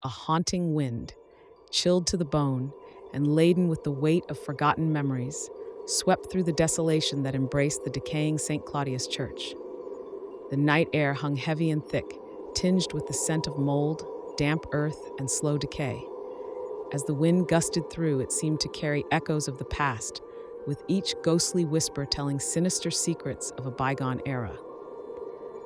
a haunting wind, chilled to the bone and laden with the weight of forgotten memories, swept through the desolation that embraced the decaying St. Claudius Church. The night air hung heavy and thick, tinged with the scent of mold, damp earth, and slow decay. As the wind gusted through, it seemed to carry echoes of the past, with each ghostly whisper telling sinister secrets of a bygone era.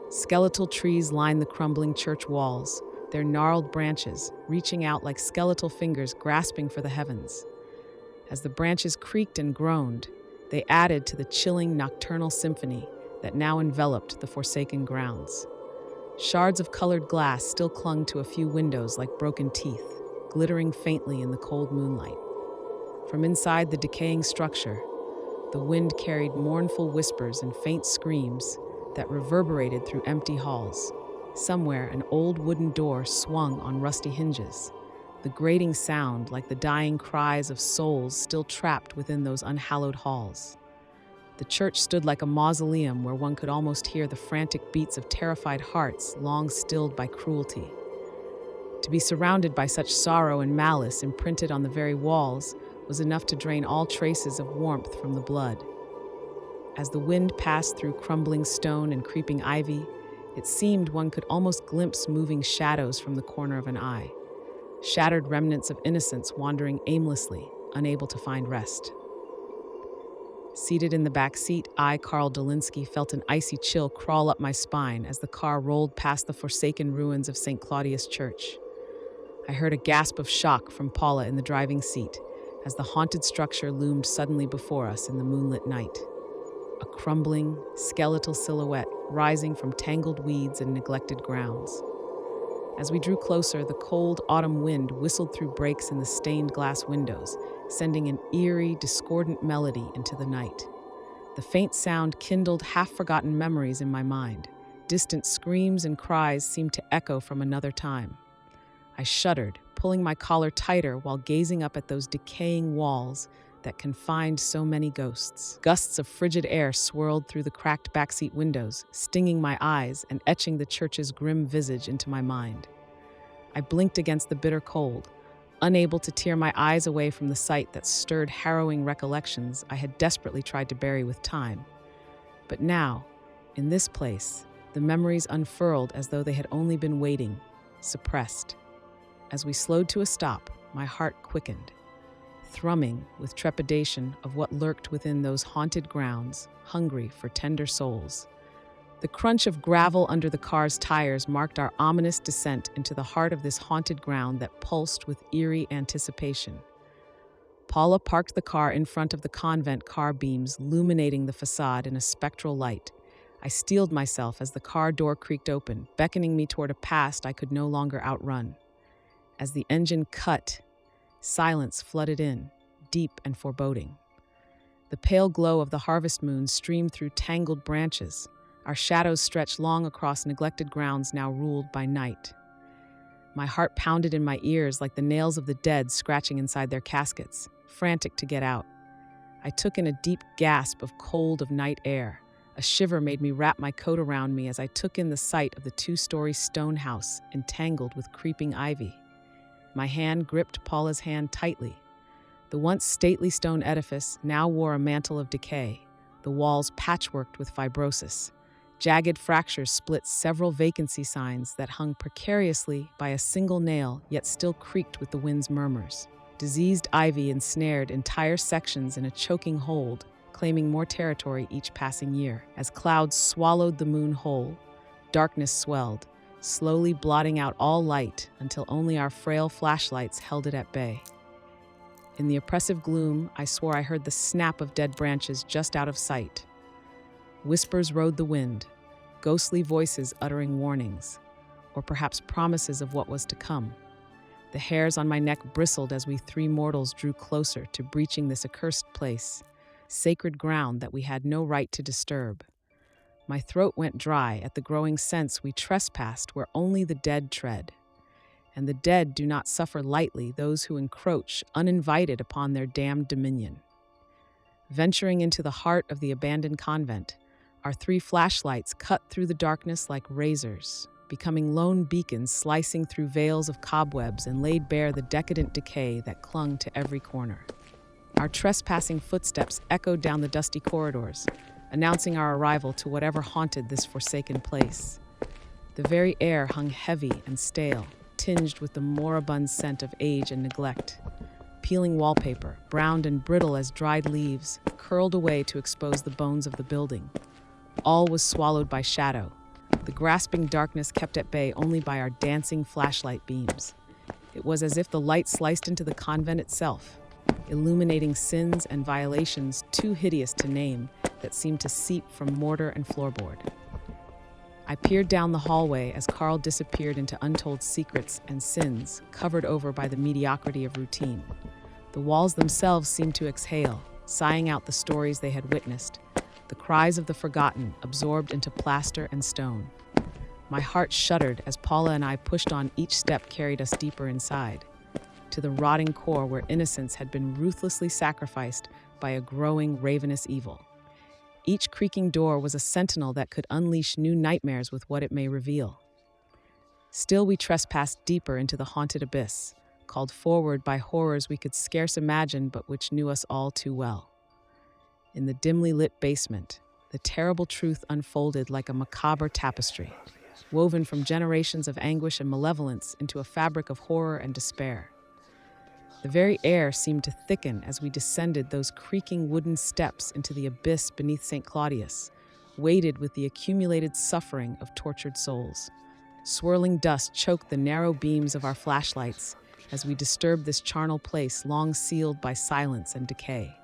Skeletal trees lined the crumbling church walls, their gnarled branches reaching out like skeletal fingers grasping for the heavens. As the branches creaked and groaned, they added to the chilling nocturnal symphony that now enveloped the forsaken grounds. Shards of colored glass still clung to a few windows like broken teeth, glittering faintly in the cold moonlight. From inside the decaying structure, the wind carried mournful whispers and faint screams that reverberated through empty halls. Somewhere, an old wooden door swung on rusty hinges, the grating sound like the dying cries of souls still trapped within those unhallowed halls. The church stood like a mausoleum where one could almost hear the frantic beats of terrified hearts long stilled by cruelty. To be surrounded by such sorrow and malice imprinted on the very walls was enough to drain all traces of warmth from the blood. As the wind passed through crumbling stone and creeping ivy, it seemed one could almost glimpse moving shadows from the corner of an eye, shattered remnants of innocence wandering aimlessly, unable to find rest. Seated in the back seat, I, Carl Dolinsky, felt an icy chill crawl up my spine as the car rolled past the forsaken ruins of St. Claudius Church. I heard a gasp of shock from Paula in the driving seat as the haunted structure loomed suddenly before us in the moonlit night. A crumbling, skeletal silhouette rising from tangled weeds and neglected grounds. As we drew closer, the cold autumn wind whistled through breaks in the stained glass windows, sending an eerie, discordant melody into the night. The faint sound kindled half-forgotten memories in my mind. Distant screams and cries seemed to echo from another time. I shuddered, pulling my collar tighter while gazing up at those decaying walls that confined so many ghosts. Gusts of frigid air swirled through the cracked backseat windows, stinging my eyes and etching the church's grim visage into my mind. I blinked against the bitter cold, unable to tear my eyes away from the sight that stirred harrowing recollections I had desperately tried to bury with time. But now, in this place, the memories unfurled as though they had only been waiting, suppressed. As we slowed to a stop, my heart quickened, thrumming with trepidation of what lurked within those haunted grounds, hungry for tender souls. The crunch of gravel under the car's tires marked our ominous descent into the heart of this haunted ground that pulsed with eerie anticipation. Paula parked the car in front of the convent car beams, illuminating the facade in a spectral light. I steeled myself as the car door creaked open, beckoning me toward a past I could no longer outrun. As the engine cut, silence flooded in, deep and foreboding. The pale glow of the harvest moon streamed through tangled branches. Our shadows stretched long across neglected grounds now ruled by night. My heart pounded in my ears like the nails of the dead scratching inside their caskets, frantic to get out. I took in a deep gasp of cold of night air. A shiver made me wrap my coat around me as I took in the sight of the 2-story stone house entangled with creeping ivy. My hand gripped Paula's hand tightly. The once stately stone edifice now wore a mantle of decay, the walls patchworked with fibrosis. Jagged fractures split several vacancy signs that hung precariously by a single nail, yet still creaked with the wind's murmurs. Diseased ivy ensnared entire sections in a choking hold, claiming more territory each passing year. As clouds swallowed the moon whole, darkness swelled, slowly blotting out all light until only our frail flashlights held it at bay. In the oppressive gloom, I swore I heard the snap of dead branches just out of sight. Whispers rode the wind, ghostly voices uttering warnings, or perhaps promises of what was to come. The hairs on my neck bristled as we 3 mortals drew closer to breaching this accursed place, sacred ground that we had no right to disturb. My throat went dry at the growing sense we trespassed where only the dead tread. And the dead do not suffer lightly those who encroach uninvited upon their damned dominion. Venturing into the heart of the abandoned convent, our 3 flashlights cut through the darkness like razors. becoming lone beacons slicing through veils of cobwebs and laid bare the decadent decay that clung to every corner. Our trespassing footsteps echoed down the dusty corridors, announcing our arrival to whatever haunted this forsaken place. The very air hung heavy and stale, tinged with the moribund scent of age and neglect. Peeling wallpaper, browned and brittle as dried leaves, curled away to expose the bones of the building. All was swallowed by shadow, the grasping darkness kept at bay only by our dancing flashlight beams. It was as if the light sliced into the convent itself, illuminating sins and violations too hideous to name that seemed to seep from mortar and floorboard. I peered down the hallway as Carl disappeared into untold secrets and sins covered over by the mediocrity of routine. The walls themselves seemed to exhale, sighing out the stories they had witnessed, the cries of the forgotten absorbed into plaster and stone. My heart shuddered as Paula and I pushed on each step carried us deeper inside, to the rotting core where innocence had been ruthlessly sacrificed by a growing ravenous evil. Each creaking door was a sentinel that could unleash new nightmares with what it may reveal. Still we trespassed deeper into the haunted abyss, called forward by horrors we could scarce imagine but which knew us all too well. In the dimly lit basement, the terrible truth unfolded like a macabre tapestry, woven from generations of anguish and malevolence into a fabric of horror and despair. The very air seemed to thicken as we descended those creaking wooden steps into the abyss beneath St. Claudius, weighted with the accumulated suffering of tortured souls. Swirling dust choked the narrow beams of our flashlights as we disturbed this charnel place long sealed by silence and decay.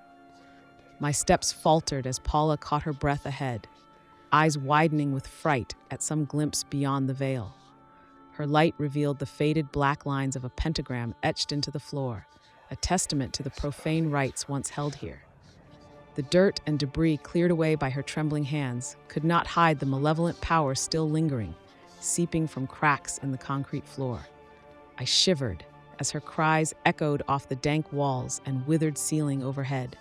My steps faltered as Paula caught her breath ahead, eyes widening with fright at some glimpse beyond the veil. Her light revealed the faded black lines of a pentagram etched into the floor, a testament to the profane rites once held here. The dirt and debris cleared away by her trembling hands could not hide the malevolent power still lingering, seeping from cracks in the concrete floor. I shivered as her cries echoed off the dank walls and withered ceiling overhead,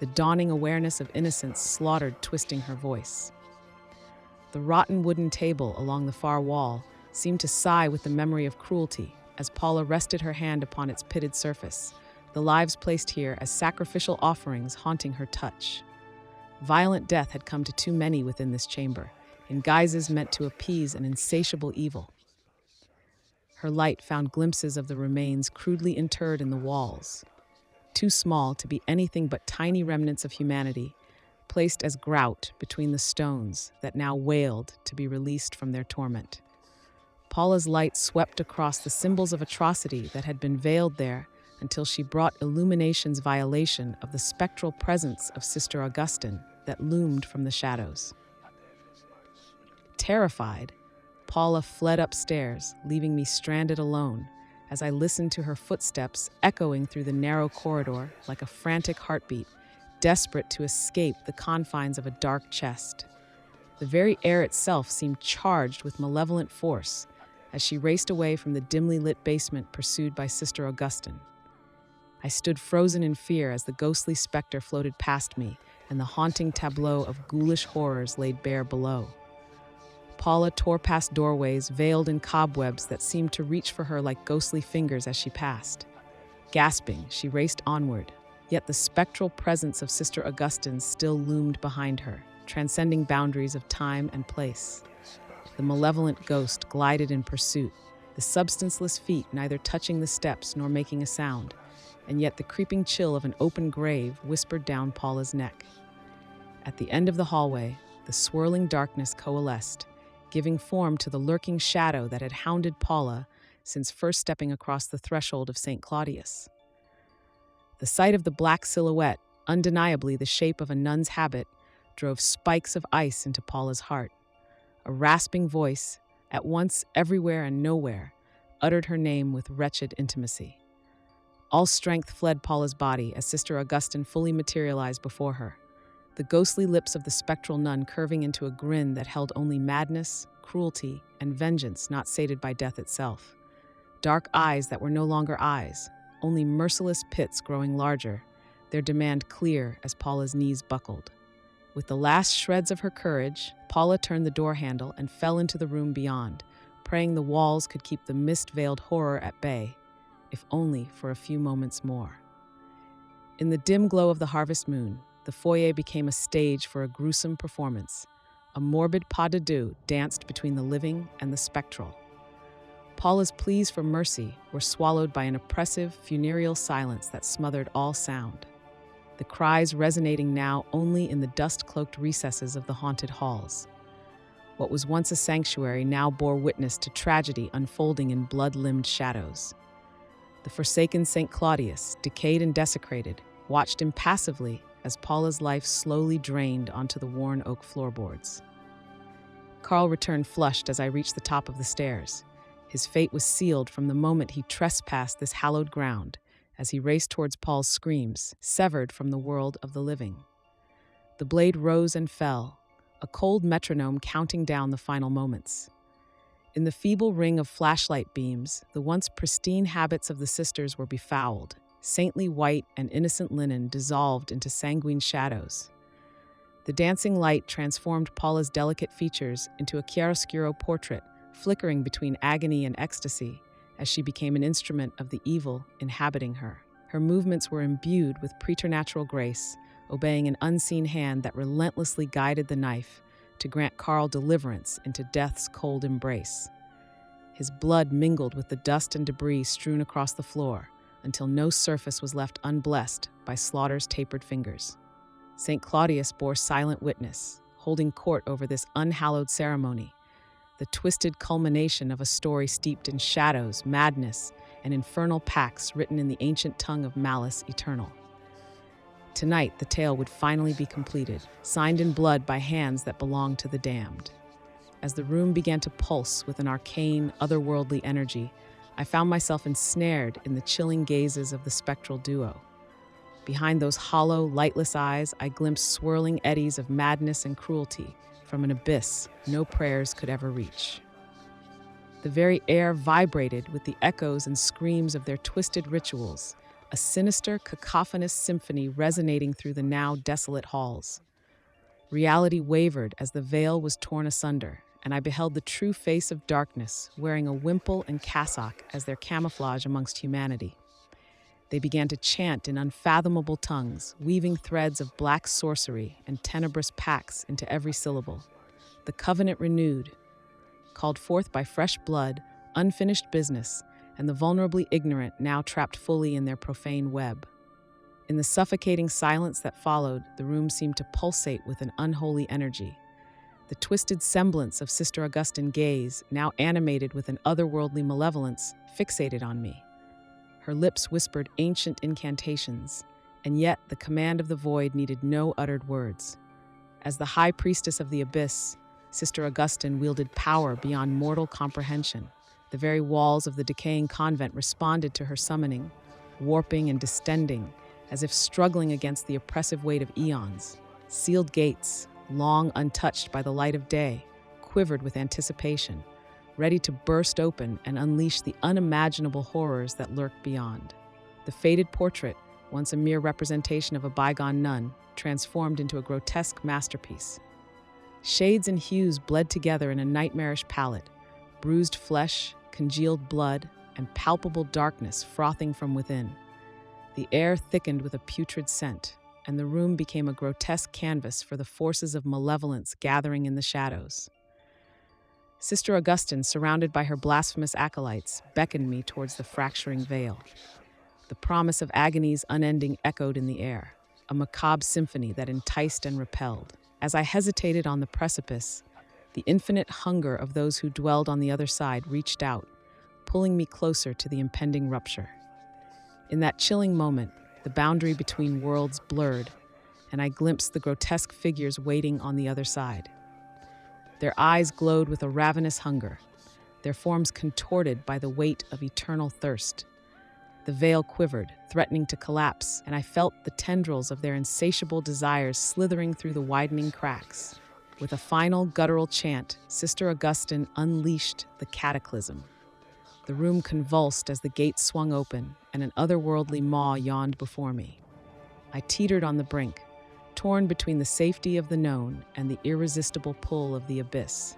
the dawning awareness of innocence slaughtered twisting her voice. The rotten wooden table along the far wall seemed to sigh with the memory of cruelty as Paula rested her hand upon its pitted surface, the lives placed here as sacrificial offerings haunting her touch. Violent death had come to too many within this chamber, in guises meant to appease an insatiable evil. Her light found glimpses of the remains crudely interred in the walls, too small to be anything but tiny remnants of humanity, placed as grout between the stones that now wailed to be released from their torment. Paula's light swept across the symbols of atrocity that had been veiled there until she brought illumination's violation of the spectral presence of Sister Augustine that loomed from the shadows. Terrified, Paula fled upstairs, leaving me stranded alone as I listened to her footsteps echoing through the narrow corridor like a frantic heartbeat, desperate to escape the confines of a dark chest. The very air itself seemed charged with malevolent force as she raced away from the dimly lit basement pursued by Sister Augustine. I stood frozen in fear as the ghostly specter floated past me and the haunting tableau of ghoulish horrors laid bare below. Paula tore past doorways veiled in cobwebs that seemed to reach for her like ghostly fingers as she passed. Gasping, she raced onward, yet the spectral presence of Sister Augustine still loomed behind her, transcending boundaries of time and place. The malevolent ghost glided in pursuit, the substanceless feet neither touching the steps nor making a sound, and yet the creeping chill of an open grave whispered down Paula's neck. At the end of the hallway, the swirling darkness coalesced, giving form to the lurking shadow that had hounded Paula since first stepping across the threshold of St. Claudius. The sight of the black silhouette, undeniably the shape of a nun's habit, drove spikes of ice into Paula's heart. A rasping voice, at once everywhere and nowhere, uttered her name with wretched intimacy. All strength fled Paula's body as Sister Augustine fully materialized before her, the ghostly lips of the spectral nun curving into a grin that held only madness, cruelty, and vengeance not sated by death itself. Dark eyes that were no longer eyes, only merciless pits growing larger, their demand clear as Paula's knees buckled. With the last shreds of her courage, Paula turned the door handle and fell into the room beyond, praying the walls could keep the mist-veiled horror at bay, if only for a few moments more. In the dim glow of the harvest moon, the foyer became a stage for a gruesome performance. A morbid pas de deux danced between the living and the spectral. Paula's pleas for mercy were swallowed by an oppressive, funereal silence that smothered all sound, the cries resonating now only in the dust-cloaked recesses of the haunted halls. What was once a sanctuary now bore witness to tragedy unfolding in blood-limbed shadows. The forsaken St. Claudius, decayed and desecrated, watched impassively as Paula's life slowly drained onto the worn oak floorboards. Carl returned flushed as I reached the top of the stairs. His fate was sealed from the moment he trespassed this hallowed ground, as he raced towards Paul's screams, severed from the world of the living. The blade rose and fell, a cold metronome counting down the final moments. In the feeble ring of flashlight beams, the once pristine habits of the sisters were befouled, saintly white and innocent linen dissolved into sanguine shadows. The dancing light transformed Paula's delicate features into a chiaroscuro portrait, flickering between agony and ecstasy as she became an instrument of the evil inhabiting her. Her movements were imbued with preternatural grace, obeying an unseen hand that relentlessly guided the knife to grant Carl deliverance into death's cold embrace. His blood mingled with the dust and debris strewn across the floor until no surface was left unblessed by slaughter's tapered fingers. St. Claudius bore silent witness, holding court over this unhallowed ceremony, the twisted culmination of a story steeped in shadows, madness, and infernal pacts written in the ancient tongue of malice eternal. Tonight, the tale would finally be completed, signed in blood by hands that belonged to the damned. As the room began to pulse with an arcane, otherworldly energy, I found myself ensnared in the chilling gazes of the spectral duo. Behind those hollow, lightless eyes, I glimpsed swirling eddies of madness and cruelty from an abyss no prayers could ever reach. The very air vibrated with the echoes and screams of their twisted rituals, a sinister, cacophonous symphony resonating through the now desolate halls. Reality wavered as the veil was torn asunder, and I beheld the true face of darkness, wearing a wimple and cassock as their camouflage amongst humanity. They began to chant in unfathomable tongues, weaving threads of black sorcery and tenebrous pacts into every syllable. The covenant renewed, called forth by fresh blood, unfinished business, and the vulnerably ignorant now trapped fully in their profane web. In the suffocating silence that followed, the room seemed to pulsate with an unholy energy. The twisted semblance of Sister Augustine's gaze, now animated with an otherworldly malevolence, fixated on me. Her lips whispered ancient incantations, and yet the command of the void needed no uttered words. As the high priestess of the abyss, Sister Augustine wielded power beyond mortal comprehension. The very walls of the decaying convent responded to her summoning, warping and distending, as if struggling against the oppressive weight of eons. Sealed gates, long untouched by the light of day, quivered with anticipation, ready to burst open and unleash the unimaginable horrors that lurked beyond. The faded portrait, once a mere representation of a bygone nun, transformed into a grotesque masterpiece. Shades and hues bled together in a nightmarish palette, bruised flesh, congealed blood, and palpable darkness frothing from within. The air thickened with a putrid scent, and the room became a grotesque canvas for the forces of malevolence gathering in the shadows. Sister Augustine, surrounded by her blasphemous acolytes, beckoned me towards the fracturing veil. The promise of agony's unending echoed in the air, a macabre symphony that enticed and repelled. As I hesitated on the precipice, the infinite hunger of those who dwelled on the other side reached out, pulling me closer to the impending rupture. In that chilling moment, the boundary between worlds blurred, and I glimpsed the grotesque figures waiting on the other side. Their eyes glowed with a ravenous hunger, their forms contorted by the weight of eternal thirst. The veil quivered, threatening to collapse, and I felt the tendrils of their insatiable desires slithering through the widening cracks. With a final guttural chant, Sister Augustine unleashed the cataclysm. The room convulsed as the gates swung open, and an otherworldly maw yawned before me. I teetered on the brink, torn between the safety of the known and the irresistible pull of the abyss.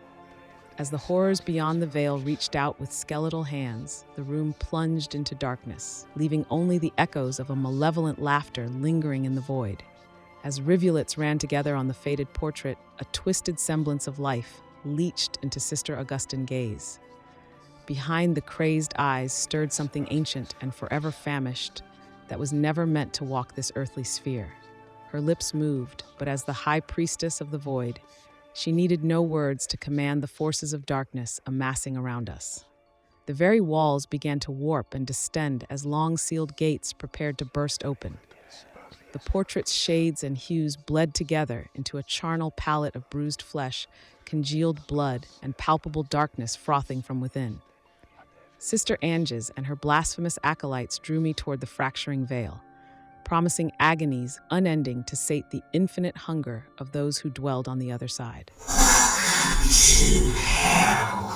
As the horrors beyond the veil reached out with skeletal hands, the room plunged into darkness, leaving only the echoes of a malevolent laughter lingering in the void. As rivulets ran together on the faded portrait, a twisted semblance of life leached into Sister Augustine's gaze. Behind the crazed eyes stirred something ancient and forever famished that was never meant to walk this earthly sphere. Her lips moved, but as the high priestess of the void, she needed no words to command the forces of darkness amassing around us. The very walls began to warp and distend as long-sealed gates prepared to burst open. The portrait's shades and hues bled together into a charnel palette of bruised flesh, congealed blood, and palpable darkness frothing from within. Sister Anges and her blasphemous acolytes drew me toward the fracturing veil, promising agonies unending to sate the infinite hunger of those who dwelled on the other side. To hell.